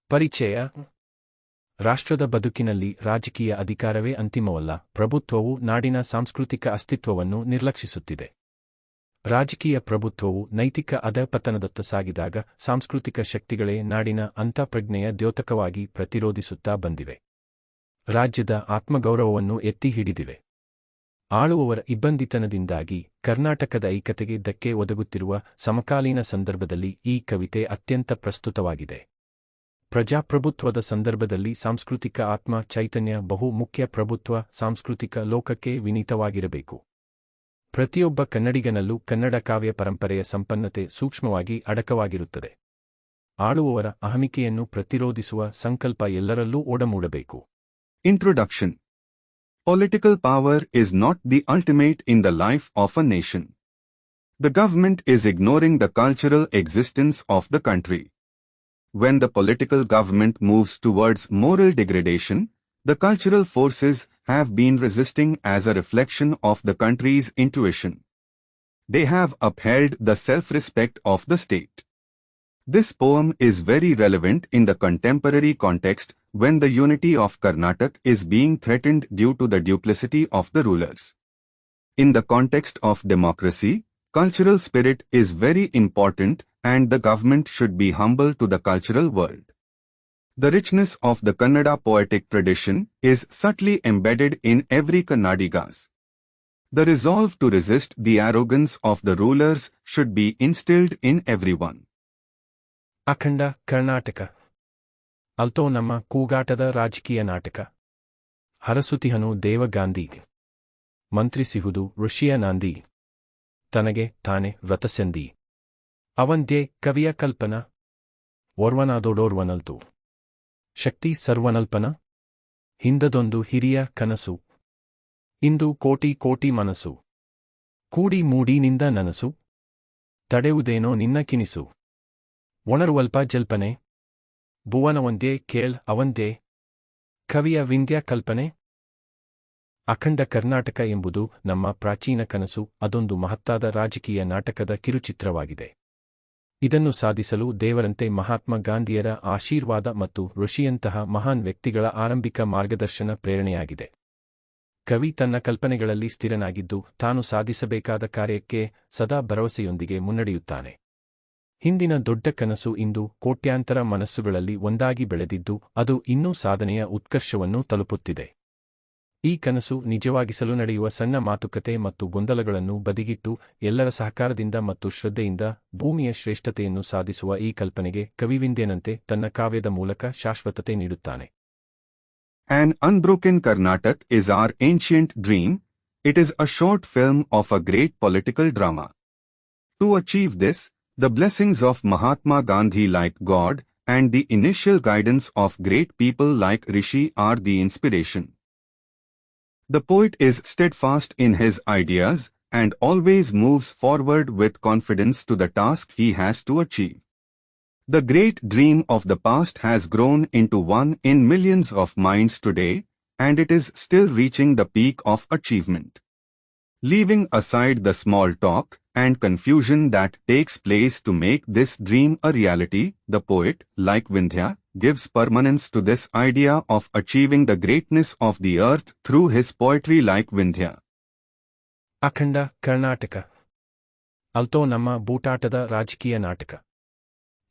ಪರಿಚಯ. ರಾಷ್ಟ್ರದ ಬದುಕಿನಲ್ಲಿ ರಾಜಕೀಯ ಅಧಿಕಾರವೇ ಅಂತಿಮವಲ್ಲ. ಪ್ರಭುತ್ವವು ನಾಡಿನ ಸಾಂಸ್ಕೃತಿಕ ಅಸ್ತಿತ್ವವನ್ನು ನಿರ್ಲಕ್ಷಿಸುತ್ತಿದೆ. ರಾಜಕೀಯ ಪ್ರಭುತ್ವವು ನೈತಿಕ ಅಧಃಪತನದತ್ತ ಸಾಗಿದಾಗ ಸಾಂಸ್ಕೃತಿಕ ಶಕ್ತಿಗಳೇ ನಾಡಿನ ಅಂತಃಪ್ರಜ್ಞೆಯ ದ್ಯೋತಕವಾಗಿ ಪ್ರತಿರೋಧಿಸುತ್ತಾ ಬಂದಿವೆ. ರಾಜ್ಯದ ಆತ್ಮಗೌರವವನ್ನು ಎತ್ತಿ ಹಿಡಿದಿವೆ. ಆಳುವವರ ಇಬ್ಬಂದಿತನದಿಂದಾಗಿ ಕರ್ನಾಟಕದ ಐಕ್ಯತೆಗೆ ಧಕ್ಕೆ ಒದಗುತ್ತಿರುವ ಸಮಕಾಲೀನ ಸಂದರ್ಭದಲ್ಲಿ ಈ ಕವಿತೆ ಅತ್ಯಂತ ಪ್ರಸ್ತುತವಾಗಿದೆ. ಪ್ರಜಾಪ್ರಭುತ್ವದ ಸಂದರ್ಭದಲ್ಲಿ ಸಾಂಸ್ಕೃತಿಕ ಆತ್ಮ ಚೈತನ್ಯ ಬಹು ಮುಖ್ಯ. ಪ್ರಭುತ್ವ ಸಾಂಸ್ಕೃತಿಕ ಲೋಕಕ್ಕೆ ವಿನೀತವಾಗಿರಬೇಕು. ಪ್ರತಿಯೊಬ್ಬ ಕನ್ನಡಿಗನಲ್ಲೂ ಕನ್ನಡ ಕಾವ್ಯ ಪರಂಪರೆಯ ಸಂಪನ್ನತೆ ಸೂಕ್ಷ್ಮವಾಗಿ ಅಡಕವಾಗಿರುತ್ತದೆ. ಆಳುವವರ ಅಹಮಿಕೆಯನ್ನು ಪ್ರತಿರೋಧಿಸುವ ಸಂಕಲ್ಪ ಎಲ್ಲರಲ್ಲೂ ಓಡಮೂಡಬೇಕು. Introduction. Political power is not the ultimate in the life of a nation. The government is ignoring the cultural existence of the country. When the political government moves towards moral degradation, the cultural forces have been resisting as a reflection of the country's intuition. They have upheld the self-respect of the state. This poem is very relevant in the contemporary context when the unity of Karnataka is being threatened due to the duplicity of the rulers. In the context of democracy, cultural spirit is very important and the government should be humble to the cultural world. The richness of the Kannada poetic tradition is subtly embedded in every Kannadigas. The resolve to resist the arrogance of the rulers should be instilled in everyone. ಅಖಂಡ ಕರ್ನಾಟಕ. ಅಲ್ತೋ ನಮ್ಮ ಕೂಗಾಟದ ರಾಜಕೀಯ ನಾಟಕ. ಹರಸುತಿಹನು ದೇವಗಾಂಧಿ. ಮಂತ್ರಿಸಿಹುದು ಋಷಿಯ ನಾಂದಿ. ತನಗೆ ತಾನೆ ವ್ರತಸಂಧಿ. ಅವಂದ್ಯೆ ಕವಿಯ ಕಲ್ಪನ. ಓರ್ವನಾದೋಡೋರ್ವನಲ್ತು. ಶಕ್ತಿ ಸರ್ವನಲ್ಪನ. ಹಿಂದದೊಂದು ಹಿರಿಯ ಕನಸು. ಇಂದು ಕೋಟಿ ಕೋಟಿ ಮನಸ್ಸು. ಕೂಡಿ ಮೂಡಿನಿಂದ ನನಸು. ತಡೆಯುವುದೇನೋ ನಿನ್ನ ಕಿನಿಸು. ಒಣರುವಲ್ಪ ಜಲ್ಪನೆ. ಭುವನವೊಂದೇ ಕೇಳ್ ಅವಂದೇ. ಕವಿಯ ವಿಂಧ್ಯ ಕಲ್ಪನೆ. ಅಖಂಡ ಕರ್ನಾಟಕ ಎಂಬುದು ನಮ್ಮ ಪ್ರಾಚೀನ ಕನಸು. ಅದೊಂದು ಮಹತ್ತಾದ ರಾಜಕೀಯ ನಾಟಕದ ಕಿರುಚಿತ್ರವಾಗಿದೆ. ಇದನ್ನು ಸಾಧಿಸಲು ದೇವರಂತೆ ಮಹಾತ್ಮ ಗಾಂಧಿಯರ ಆಶೀರ್ವಾದ ಮತ್ತು ಋಷಿಯಂತಹ ಮಹಾನ್ ವ್ಯಕ್ತಿಗಳ ಆರಂಭಿಕ ಮಾರ್ಗದರ್ಶನ ಪ್ರೇರಣೆಯಾಗಿದೆ. ಕವಿ ತನ್ನ ಕಲ್ಪನೆಗಳಲ್ಲಿ ಸ್ಥಿರನಾಗಿದ್ದು ತಾನು ಸಾಧಿಸಬೇಕಾದ ಕಾರ್ಯಕ್ಕೆ ಸದಾ ಭರವಸೆಯೊಂದಿಗೆ ಮುನ್ನಡೆಯುತ್ತಾನೆ. ಹಿಂದಿನ ದೊಡ್ಡ ಕನಸು ಇಂದು ಕೋಟ್ಯಾಂತರ ಮನಸ್ಸುಗಳಲ್ಲಿ ಒಂದಾಗಿ ಬೆಳೆದಿದ್ದು ಅದು ಇನ್ನೂ ಸಾಧನೆಯ ಉತ್ಕರ್ಷವನ್ನು ತಲುಪುತ್ತಿದೆ. ಈ ಕನಸು ನಿಜವಾಗಿಸಲು ನಡೆಯುವ ಸಣ್ಣ ಮಾತುಕತೆ ಮತ್ತು ಗೊಂದಲಗಳನ್ನು ಬದಿಗಿಟ್ಟು ಎಲ್ಲರ ಸಹಕಾರದಿಂದ ಮತ್ತು ಶ್ರದ್ಧೆಯಿಂದ ಭೂಮಿಯ ಶ್ರೇಷ್ಠತೆಯನ್ನು ಸಾಧಿಸುವ ಈ ಕಲ್ಪನೆಗೆ ಕವಿವಿಂದ್ಯನಂತೆ ತನ್ನ ಕಾವ್ಯದ ಮೂಲಕ ಶಾಶ್ವತತೆ ನೀಡುತ್ತಾನೆ. An Unbroken Karnataka is our ancient dream. It is a short film of a great political drama. To achieve this, the blessings of Mahatma Gandhi like God and the initial guidance of great people like Rishi are the inspiration. The poet is steadfast in his ideas and always moves forward with confidence to the task he has to achieve. The great dream of the past has grown into one in millions of minds today, and it is still reaching the peak of achievement. Leaving aside the small talk and confusion that takes place to make this dream a reality, the poet, like Vindhya, gives permanence to this idea of achieving the greatness of the earth through his poetry like Vindhya. ಅಖಂಡ ಕರ್ನಾಟಕ. ಅಲ್ತೋ ನಮ್ಮ ಬೂಟಾಟದ ರಾಜಕೀಯ ನಾಟಕ.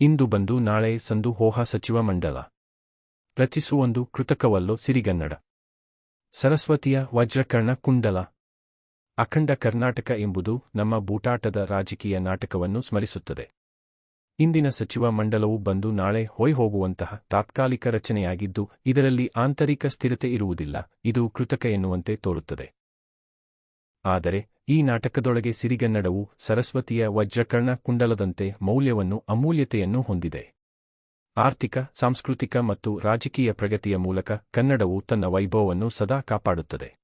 ಇಂದು ಬಂದು ನಾಳೆ ಸಂದು ಹೋಹ ಸಚಿವ ಮಂಡಲ. ರಚಿಸುವೊಂದು ಕೃತಕವಲ್ಲೋ ಸಿರಿಗನ್ನಡ. ಸರಸ್ವತಿಯ ವಜ್ರಕರ್ಣ ಕುಂಡಲ. ಅಖಂಡ ಕರ್ನಾಟಕ ಎಂಬುದು ನಮ್ಮ ಬೂಟಾಟದ ರಾಜಕೀಯ ನಾಟಕವನ್ನು ಸ್ಮರಿಸುತ್ತದೆ. ಇಂದಿನ ಸಚಿವ ಮಂಡಲವು ಬಂದು ನಾಳೆ ಹೋಗುವಂತಹ ತಾತ್ಕಾಲಿಕ ರಚನೆಯಾಗಿದ್ದು ಇದರಲ್ಲಿ ಆಂತರಿಕ ಸ್ಥಿರತೆ ಇರುವುದಿಲ್ಲ. ಇದು ಕೃತಕ ಎನ್ನುವಂತೆ ತೋರುತ್ತದೆ. ಆದರೆ ಈ ನಾಟಕದೊಳಗೆ ಸಿರಿಗನ್ನಡವು ಸರಸ್ವತಿಯ ವಜ್ರಕರ್ಣ ಕುಂಡಲದಂತೆ ಮೌಲ್ಯವನ್ನು ಅಮೂಲ್ಯತೆಯನ್ನು ಹೊಂದಿದೆ. ಆರ್ಥಿಕ, ಸಾಂಸ್ಕೃತಿಕ ಮತ್ತು ರಾಜಕೀಯ ಪ್ರಗತಿಯ ಮೂಲಕ ಕನ್ನಡವು ತನ್ನ ವೈಭವವನ್ನು ಸದಾ ಕಾಪಾಡುತ್ತದೆ.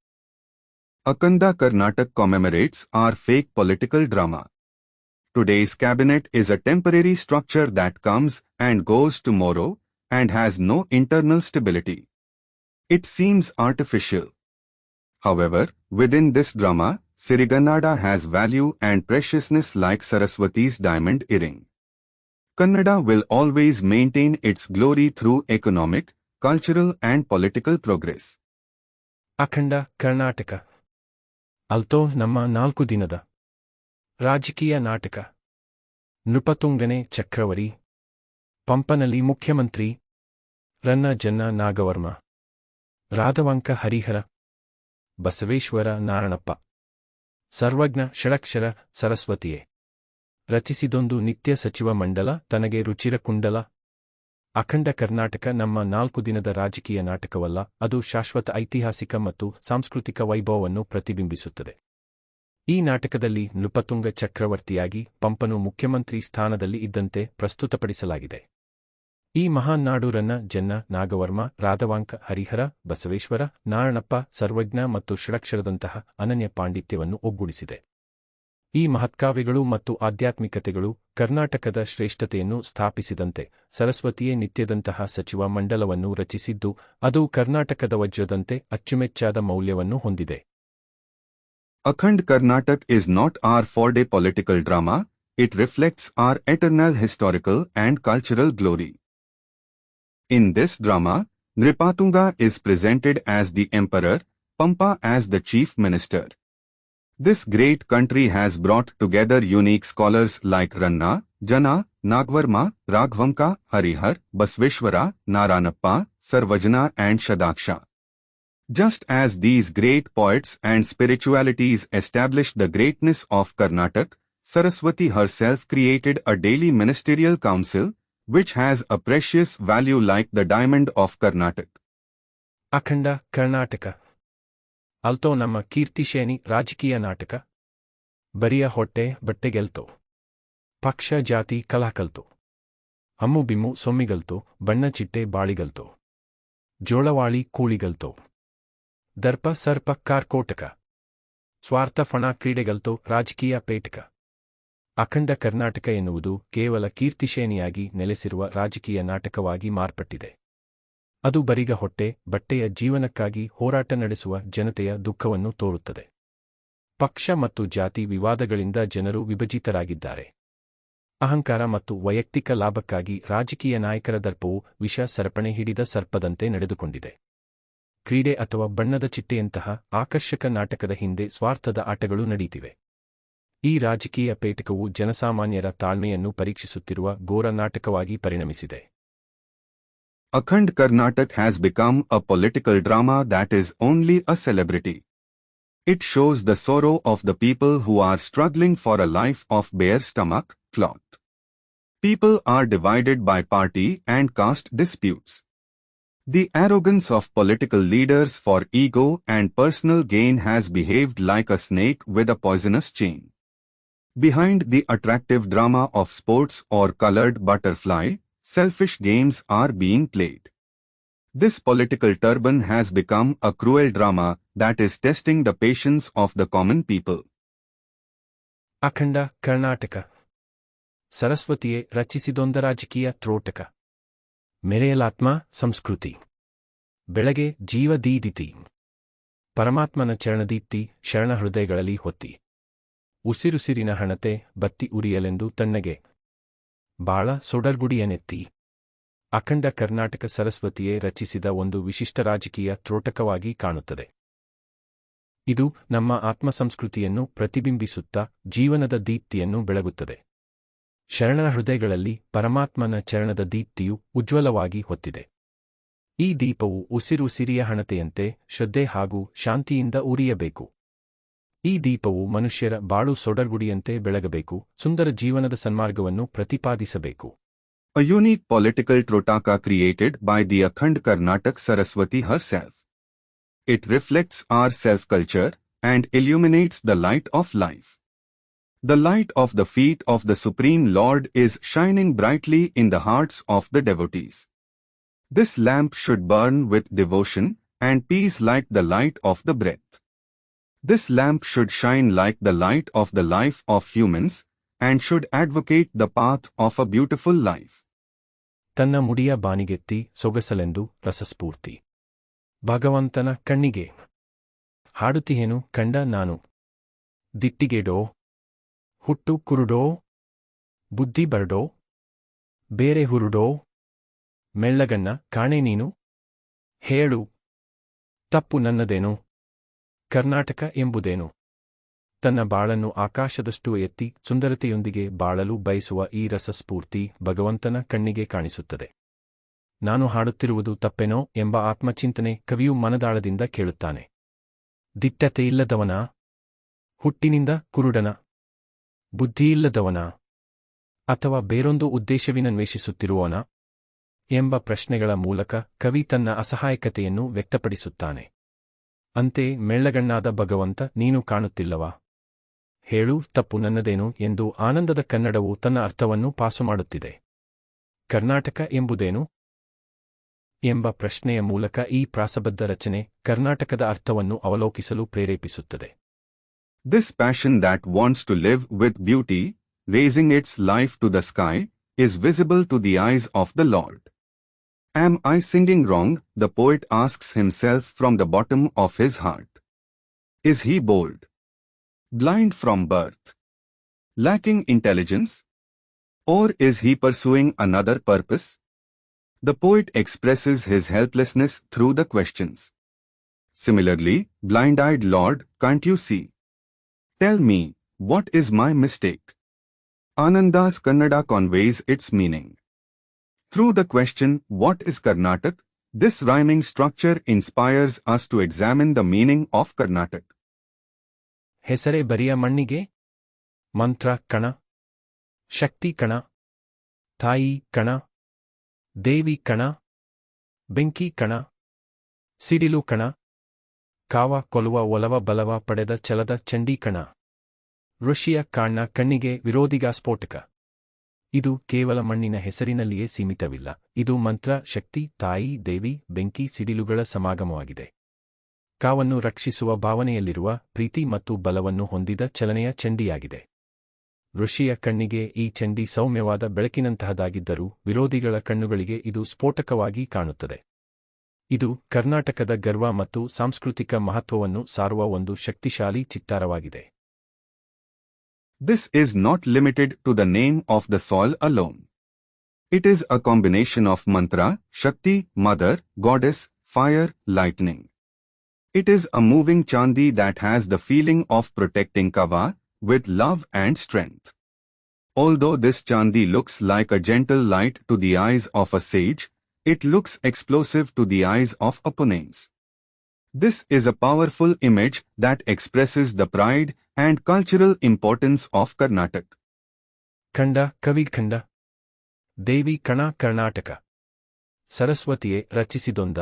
Akhanda Karnataka commemorates our fake political drama. Today's cabinet is a temporary structure that comes and goes tomorrow and has no internal stability. It seems artificial. However, within this drama, Sirigannada has value and preciousness like Saraswati's diamond earring. Kannada will always maintain its glory through economic, cultural and political progress. ಅಖಂಡ ಕರ್ನಾಟಕ ಅಲ್ತೋ ನಮ್ಮ 4 ದಿನದ ರಾಜಕೀಯ ನಾಟಕ. ನೃಪತುಂಗನೆ ಚಕ್ರವರಿ, ಪಂಪನಲ್ಲಿ ಮುಖ್ಯಮಂತ್ರಿ, ರನ್ನ ಜನ್ನ ನಾಗವರ್ಮ, ರಾಧವಂಕ ಹರಿಹರ, ಬಸವೇಶ್ವರ ನಾರಣಪ್ಪ, ಸರ್ವಜ್ಞ ಷಡಕ್ಷರ ಸರಸ್ವತಿಯೇ. ರಚಿಸಿದೊಂದು ನಿತ್ಯ ಸಚಿವ ಮಂಡಲ ತನಗೆ ರುಚಿರ ಕುಂಡಲ. ಅಖಂಡ ಕರ್ನಾಟಕ ನಮ್ಮ 4 ದಿನದ ರಾಜಕೀಯ ನಾಟಕವಲ್ಲ, ಅದು ಶಾಶ್ವತ ಐತಿಹಾಸಿಕ ಮತ್ತು ಸಾಂಸ್ಕೃತಿಕ ವೈಭವವನ್ನು ಪ್ರತಿಬಿಂಬಿಸುತ್ತದೆ. ಈ ನಾಟಕದಲ್ಲಿ ನೃಪತುಂಗ ಚಕ್ರವರ್ತಿಯಾಗಿ ಪಂಪನು ಮುಖ್ಯಮಂತ್ರಿ ಸ್ಥಾನದಲ್ಲಿ ಇದ್ದಂತೆ ಪ್ರಸ್ತುತಪಡಿಸಲಾಗಿದೆ. ಈ ಮಹಾನ್ ನಾಡು ರನ್ನ ಜನ್ನ ನಾಗವರ್ಮ, ರಾಧವಾಂಕ ಹರಿಹರ, ಬಸವೇಶ್ವರ ನಾರಣಪ್ಪ, ಸರ್ವಜ್ಞ ಮತ್ತು ಷಡಕ್ಷರದಂತಹ ಅನನ್ಯ ಪಾಂಡಿತ್ಯವನ್ನು ಒಗ್ಗೂಡಿಸಿದೆ. ಈ ಮಹತ್ಕಾವ್ಯಗಳು ಮತ್ತು ಆಧ್ಯಾತ್ಮಿಕತೆಗಳು ಕರ್ನಾಟಕದ ಶ್ರೇಷ್ಠತೆಯನ್ನು ಸ್ಥಾಪಿಸಿದಂತೆ ಸರಸ್ವತಿಯೇ ನಿತ್ಯದಂತಹ ಸಚಿವ ಮಂಡಲವನ್ನು ರಚಿಸಿದ್ದು, ಅದು ಕರ್ನಾಟಕದ ವಜ್ರದಂತೆ ಅಚ್ಚುಮೆಚ್ಚಾದ ಮೌಲ್ಯವನ್ನು ಹೊಂದಿದೆ. Akhand Karnatak is not our 4-day political drama, it reflects our eternal historical and cultural glory. In this drama, Nripatunga is presented as the emperor, Pampa as the chief minister. This great country has brought together unique scholars like Ranna, Jana, Nagvarma, Raghvanka, Harihar, Basveshwara, Naranappa, Sarvajana and Shadaksha. Just as these great poets and spiritualities established the greatness of Karnatak, Saraswati herself created a daily ministerial council, which has a precious value like the diamond of Karnatak. ಅಖಂಡ ಕರ್ನಾಟಕ ಅಲ್ತೋ ನಮ್ಮ ಕೀರ್ತಿಶೇನಿ ರಾಜಕೀಯ ನಾಟಕ. ಬರಿಯ ಹೊಟ್ಟೆ ಬಟ್ಟೆಗೆಲ್ತೋ, ಪಕ್ಷ ಜಾತಿ ಕಲಹಕಲ್ತೋ, ಅಮ್ಮು beam ಸೊಮ್ಮಿಗಲ್ತೋ, ಬಣ್ಣ ಚಿಟ್ಟೆ ಬಾಳಿಗಲ್ತೋ, ಜೋಳವಾಳಿ ಕೂಳಿಗಲ್ತೋ, ದರ್ಪ ಸರ್ಪ ಕಾರ್ಕೋಟಕ, ಸ್ವಾರ್ಥ ಫಣ ಕ್ರೀಡೆಗಲ್ತೋ, ರಾಜಕೀಯ ಪೇಟಕ. ಅಖಂಡ ಕರ್ನಾಟಕ ಎನ್ನುವುದು ಕೇವಲ ಕೀರ್ತಿಶೇನಿಯಾಗಿ ನೆಲೆಸಿರುವ ರಾಜಕೀಯ ನಾಟಕವಾಗಿ ಮಾರ್ಪಟ್ಟಿದೆ. ಅದು ಬರಿಗ ಹೊಟ್ಟೆ ಬಟ್ಟೆಯ ಜೀವನಕ್ಕಾಗಿ ಹೋರಾಟ ನಡೆಸುವ ಜನತೆಯ ದುಃಖವನ್ನು ತೋರುತ್ತದೆ. ಪಕ್ಷ ಮತ್ತು ಜಾತಿ ವಿವಾದಗಳಿಂದ ಜನರು ವಿಭಜಿತರಾಗಿದ್ದಾರೆ. ಅಹಂಕಾರ ಮತ್ತು ವೈಯಕ್ತಿಕ ಲಾಭಕ್ಕಾಗಿ ರಾಜಕೀಯ ನಾಯಕರ ದರ್ಪವು ವಿಷ ಸರಪಣೆ ಹಿಡಿದ ಸರ್ಪದಂತೆ ನಡೆದುಕೊಂಡಿದೆ. ಕ್ರೀಡೆ ಅಥವಾ ಬಣ್ಣದ ಚಿಟ್ಟೆಯಂತಹ ಆಕರ್ಷಕ ನಾಟಕದ ಹಿಂದೆ ಸ್ವಾರ್ಥದ ಆಟಗಳು ನಡೆಯುತ್ತಿವೆ. ಈ ರಾಜಕೀಯ ಪೇಟಕವು ಜನಸಾಮಾನ್ಯರ ತಾಳ್ಮೆಯನ್ನು ಪರೀಕ್ಷಿಸುತ್ತಿರುವ ಘೋರ ನಾಟಕವಾಗಿ ಪರಿಣಮಿಸಿದೆ. Akhand Karnatak has become a political drama that is only a celebrity. It shows the sorrow of the people who are struggling for a life of bare stomach, cloth. People are divided by party and caste disputes. The arrogance of political leaders for ego and personal gain has behaved like a snake with a poisonous chain. Behind the attractive drama of sports or colored butterfly, selfish games are being played. This political turban has become a cruel drama that is testing the patience of the common people. ಅಖಂಡ ಕರ್ನಾಟಕ ಸರಸ್ವತಿಯೇ ರಚಿಸಿದೊಂದ ರಾಜಕೀಯ ತ್ರೋಟಕ. ಮೆರೆಯಲಾತ್ಮ ಸಂಸ್ಕೃತಿ, ಬೆಳಗ್ಗೆ ಜೀವದೀದಿತಿ, ಪರಮಾತ್ಮನ ಚರಣದೀಪ್ತಿ ಶರಣ ಹೃದಯಗಳಲ್ಲಿ ಹೊತ್ತಿ, ಉಸಿರುಸಿರಿನ ಹಣತೆ ಬತ್ತಿ ಉರಿಯಲೆಂದು ತಣ್ಣಗೆ ಬಾಳ ಸೊಡರ್ಗುಡಿಯನೆತ್ತಿ. ಅಖಂಡ ಕರ್ನಾಟಕ ಸರಸ್ವತಿಯೇ ರಚಿಸಿದ ಒಂದು ವಿಶಿಷ್ಟ ರಾಜಕೀಯ ತ್ರೋಟಕವಾಗಿ ಕಾಣುತ್ತದೆ. ಇದು ನಮ್ಮ ಆತ್ಮಸಂಸ್ಕೃತಿಯನ್ನು ಪ್ರತಿಬಿಂಬಿಸುತ್ತಾ ಜೀವನದ ದೀಪ್ತಿಯನ್ನು ಬೆಳಗುತ್ತದೆ. ಶರಣರ ಹೃದಯಗಳಲ್ಲಿ ಪರಮಾತ್ಮನ ಚರಣದ ದೀಪ್ತಿಯು ಉಜ್ವಲವಾಗಿ ಹೊತ್ತಿದೆ. ಈ ದೀಪವು ಉಸಿರುಸಿರಿಯ ಹಣತೆಯಂತೆ ಶ್ರದ್ಧೆ ಹಾಗೂ ಶಾಂತಿಯಿಂದ ಉರಿಯಬೇಕು. ಈ ದೀಪವು ಮನುಷ್ಯರ ಬಾಳು ಸೊಡರ್ಗುಡಿಯಂತೆ ಬೆಳಗಬೇಕು, ಸುಂದರ ಜೀವನದ ಸನ್ಮಾರ್ಗವನ್ನು ಪ್ರತಿಪಾದಿಸಬೇಕು. A unique political trotaka created by the Akhand Karnatak Saraswati herself. It reflects our self-culture and illuminates the light of life. The light of the feet of the Supreme Lord is shining brightly in the hearts of the devotees. This lamp should burn with devotion and peace like the light of the breath. This lamp should shine like the light of the life of humans and should advocate the path of a beautiful life. ತನ್ನ ಮುಡಿಯ ಬಾನಿಗೆತ್ತಿ ಸೊಗಸಲೆಂದು ರಸಸ್ಫೂರ್ತಿ ಭಗವಂತನ ಕಣ್ಣಿಗೆ ಹಾಡುತ್ತಿಹೇನು ಕಂಡ ನಾನು. ದಿಟ್ಟಿಗೆಡೋ ಹುಟ್ಟು ಕುರುಡೋ ಬುದ್ಧಿ ಬರಡೋ ಬೇರೆ ಹುರುಡೋ ಮೆಳ್ಳಗಣ್ಣ ಕಾಣೆ ನೀನು ಹೇಳು ತಪ್ಪು ನನ್ನದೇನು ಕರ್ನಾಟಕ ಎಂಬುದೇನು ತನ್ನ ಬಾಳನ್ನು ಆಕಾಶದಷ್ಟು ಎತ್ತಿ ಸುಂದರತೆಯೊಂದಿಗೆ ಬಾಳಲು ಬಯಸುವ ಈ ರಸಸ್ಫೂರ್ತಿ ಭಗವಂತನ ಕಣ್ಣಿಗೆ ಕಾಣಿಸುತ್ತದೆ. ನಾನು ಹಾಡುತ್ತಿರುವುದು ತಪ್ಪೆನೋ ಎಂಬ ಆತ್ಮಚಿಂತನೆ ಕವಿಯು ಮನದಾಳದಿಂದ ಕೇಳುತ್ತಾನೆ. ದಿಟ್ಟತೆಯಿಲ್ಲದವನಾ? ಹುಟ್ಟಿನಿಂದ ಕುರುಡನ? ಬುದ್ಧಿಯಿಲ್ಲದವನಾ? ಅಥವಾ ಬೇರೊಂದು ಉದ್ದೇಶವಿನನ್ವೇಷಿಸುತ್ತಿರುವವನ? ಎಂಬ ಪ್ರಶ್ನೆಗಳ ಮೂಲಕ ಕವಿ ತನ್ನ ಅಸಹಾಯಕತೆಯನ್ನು ವ್ಯಕ್ತಪಡಿಸುತ್ತಾನೆ. ಅಂತೆ ಮೆಳ್ಳಗಣ್ಣಾದ ಭಗವಂತ ನೀನು ಕಾಣುತ್ತಿಲ್ಲವಾ? ಹೇಳು ತಪ್ಪು ನನ್ನದೇನು ಎಂದು ಆನಂದದ ಕನ್ನಡವು ತನ್ನ ಅರ್ಥವನ್ನು ಪಾಸುಮಾಡುತ್ತಿದೆ. ಕರ್ನಾಟಕ ಎಂಬುದೇನು? ಎಂಬ ಪ್ರಶ್ನೆಯ ಮೂಲಕ ಈ ಪ್ರಾಸಬದ್ಧ ರಚನೆ ಕರ್ನಾಟಕದ ಅರ್ಥವನ್ನು ಅವಲೋಕಿಸಲು ಪ್ರೇರೇಪಿಸುತ್ತದೆ. This passion that wants to live with beauty, raising its life to the sky, is visible to the eyes of the Lord. Am I singing wrong? The poet asks himself from the bottom of his heart. Is he bold? Blind from birth? Lacking intelligence? Or is he pursuing another purpose? The poet expresses his helplessness through the questions. Similarly, blind-eyed Lord, can't you see? Tell me, what is my mistake? Ananda's Kannada conveys its meaning. Through the question, what is Karnatak? This rhyming structure inspires us to examine the meaning of Karnatak. ಹೆಸರೇ ಬರಿಯ ಮಣ್ಣಿಗೆ ಮಂತ್ರ ಕಣ, ಶಕ್ತಿ ಕಣ, ತಾಯಿ ಕಣ, ದೇವಿ ಕಣ, ಬೆಂಕಿ ಕಣ, ಸಿಡಿಲು ಕಣ, ಕಾವ ಕೊಲ್ಲುವ ಒಲವ ಬಲವ ಪಡೆದ ಛಲದ ಚಂಡೀ ಕಣ, ಋಷಿಯ ಕಾಣ್ಣ ಕಣ್ಣಿಗೆ ವಿರೋಧಿಗ ಸ್ಫೋಟಕ. ಇದು ಕೇವಲ ಮಣ್ಣಿನ ಹೆಸರಿನಲ್ಲಿಯೇ ಸೀಮಿತವಿಲ್ಲ. ಇದು ಮಂತ್ರ, ಶಕ್ತಿ, ತಾಯಿ, ದೇವಿ, ಬೆಂಕಿ, ಸಿಡಿಲುಗಳ ಸಮಾಗಮವಾಗಿದೆ. ಕಾವನ್ನು ರಕ್ಷಿಸುವ ಭಾವನೆಯಲ್ಲಿರುವ ಪ್ರೀತಿ ಮತ್ತು ಬಲವನ್ನು ಹೊಂದಿದ ಚಲನೆಯ ಚಂಡಿಯಾಗಿದೆ. ಋಷಿಯ ಕಣ್ಣಿಗೆ ಈ ಚಂಡಿ ಸೌಮ್ಯವಾದ ಬೆಳಕಿನಂತಹದಾಗಿದ್ದರೂ ವಿರೋಧಿಗಳ ಕಣ್ಣುಗಳಿಗೆ ಇದು ಸ್ಫೋಟಕವಾಗಿ ಕಾಣುತ್ತದೆ. ಇದು ಕರ್ನಾಟಕದ ಗರ್ವ ಮತ್ತು ಸಾಂಸ್ಕೃತಿಕ ಮಹತ್ವವನ್ನು ಸಾರುವ ಒಂದು ಶಕ್ತಿಶಾಲಿ ಚಿತ್ತಾರವಾಗಿದೆ. This is not limited to the name of the soil alone. It is a combination of mantra, Shakti, mother, goddess, fire, lightning. It is a moving chandi that has the feeling of protecting Kava with love and strength. Although this chandi looks like a gentle light to the eyes of a sage, it looks explosive to the eyes of opponents. This is a powerful image that expresses the pride and cultural importance of Karnataka. ಖಂಡ ಕವಿ ಖಂಡ ದೇವಿ ಕಣ ಕರ್ನಾಟಕ ಸರಸ್ವತಿಯೇ ರಚಿಸಿದೊಂದ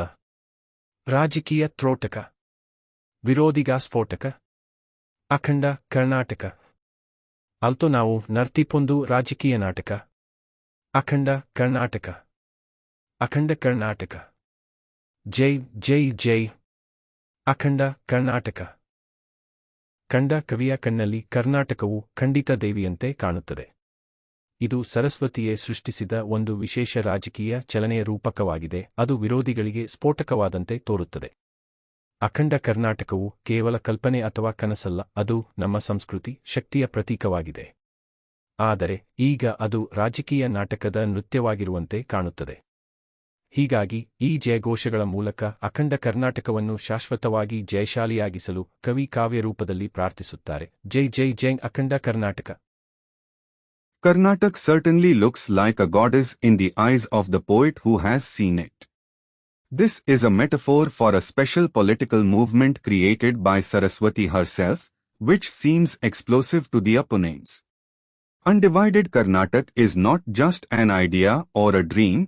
ರಾಜಕೀಯ ತ್ರೋಟಕ ವಿರೋಧಿಗ ಸ್ಫೋಟಕ ಅಖಂಡ ಕರ್ನಾಟಕ ಅಲ್ತೋ ನಾವು ನರ್ತಿಪೊಂದು ರಾಜಕೀಯ ನಾಟಕ ಅಖಂಡ ಕರ್ನಾಟಕ ಅಖಂಡ ಕರ್ನಾಟಕ ಜೈ ಜೈ ಜೈ ಅಖಂಡ ಕರ್ನಾಟಕ. ಖಂಡ ಕವಿಯ ಕಣ್ಣಲ್ಲಿ ಕರ್ನಾಟಕವು ಖಂಡಿತ ದೇವಿಯಂತೆ ಕಾಣುತ್ತದೆ. ಇದು ಸರಸ್ವತಿಯೇ ಸೃಷ್ಟಿಸಿದ ಒಂದು ವಿಶೇಷ ರಾಜಕೀಯ ಚಲನೆಯ ರೂಪಕವಾಗಿದೆ. ಅದು ವಿರೋಧಿಗಳಿಗೆ ಸ್ಫೋಟಕವಾದಂತೆ ತೋರುತ್ತದೆ. ಅಖಂಡ ಕರ್ನಾಟಕವು ಕೇವಲ ಕಲ್ಪನೆ ಅಥವಾ ಕನಸಲ್ಲ, ಅದು ನಮ್ಮ ಸಂಸ್ಕೃತಿ, ಶಕ್ತಿಯ ಪ್ರತೀಕವಾಗಿದೆ. ಆದರೆ ಈಗ ಅದು ರಾಜಕೀಯ ನಾಟಕದ ನೃತ್ಯವಾಗಿರುವಂತೆ ಕಾಣುತ್ತದೆ. ಹೀಗಾಗಿ ಈ ಜಯಘೋಷಗಳ ಮೂಲಕ ಅಖಂಡ ಕರ್ನಾಟಕವನ್ನು ಶಾಶ್ವತವಾಗಿ ಜಯಶಾಲಿಯಾಗಿಸಲು ಕವಿ ಕಾವ್ಯರೂಪದಲ್ಲಿ ಪ್ರಾರ್ಥಿಸುತ್ತಾರೆ. ಜೈ ಜೈ ಜೈ ಅಖಂಡ Karnataka. Karnataka certainly looks like a goddess in the eyes of the poet who has seen it. This is a metaphor for a special political movement created by Saraswati herself, which seems explosive to the opponents. Undivided Karnataka is not just an idea or a dream,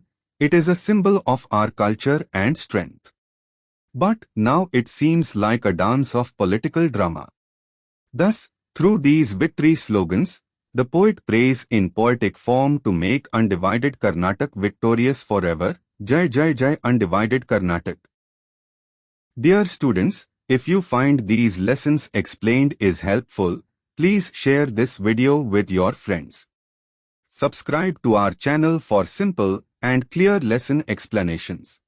it is a symbol of our culture and strength. But now it seems like a dance of political drama. Thus, through these victory slogans, the poet prays in poetic form to make undivided Karnataka victorious forever. Jai Jai Jai Undivided Karnataka. Dear students, if you find these lessons explained is helpful, please share this video with your friends. Subscribe to our channel for simple and clear lesson explanations.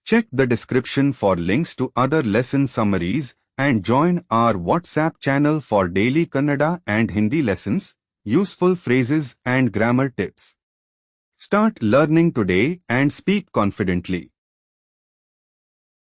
Check the description for links to other lesson summaries and join our WhatsApp channel for daily Kannada and Hindi lessons, useful phrases and grammar tips. Start learning today and speak confidently.